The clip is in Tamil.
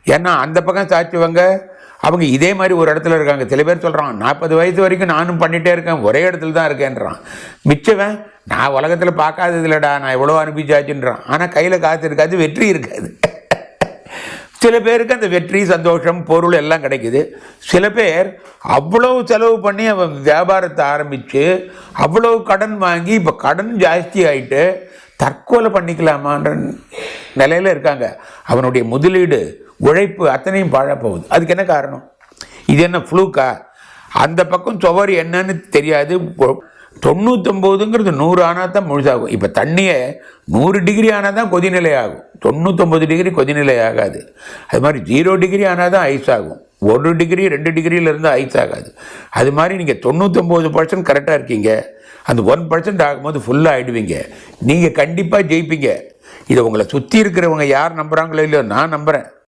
ஏன்னா அந்த பக்கம் சாய்ச்சவங்க அவங்க இதே மாதிரி ஒரு இடத்துல இருக்காங்க. சில பேர் சொல்கிறான் 40 வயசு வரைக்கும் நானும் பண்ணிகிட்டே இருக்கேன், ஒரே இடத்துல தான் இருக்கேன்றான். மிச்சவன் நான் உலகத்தில் பார்க்காதது இல்லைடா, நான் எவ்வளோ அனுப்பிச்சாச்சுன்றான். ஆனால் கையில் காசு இருக்காது, வெற்றி இருக்காது. சில பேருக்கு அந்த வெற்றி, சந்தோஷம், பொருள் எல்லாம் கிடைக்குது. சில பேர் அவ்வளோ செலவு பண்ணி அவன் வியாபாரத்தை ஆரம்பித்து அவ்வளோ கடன் வாங்கி இப்போ கடன் ஜாஸ்தி ஆகிட்டு தற்கொலை பண்ணிக்கலாமான்ற நிலையில் இருக்காங்க. அவனுடைய முதலீடு, உழைப்பு அத்தனையும் பாழப்போகுது. அதுக்கு என்ன காரணம்? இது என்ன ஃப்ளூக்கா? அந்த பக்கம் சுவர் என்னன்னு தெரியாது. 99ங்கிறது 100 ஆனால் தான் முழுசாகும். இப்போ தண்ணியை 100 டிகிரி ஆனால் தான் கொதிநிலை ஆகும், 99 டிகிரி கொதிநிலை ஆகாது. அது மாதிரி 0 டிகிரி ஆனால் தான் ஐஸ் ஆகும். 1 டிகிரி 2 டிகிரியிலேருந்து ஐஸ் ஆகாது. அது மாதிரி நீங்கள் 99% கரெக்டாக இருக்கீங்க, அந்த 1% ஆகும்போது ஃபுல்லாக ஆகிடுவீங்க. நீங்கள் கண்டிப்பாக ஜெயிப்பீங்க. இதை உங்களை சுற்றி இருக்கிறவங்க யார் நம்புகிறாங்களோ இல்லையோ, நான் நம்புகிறேன்.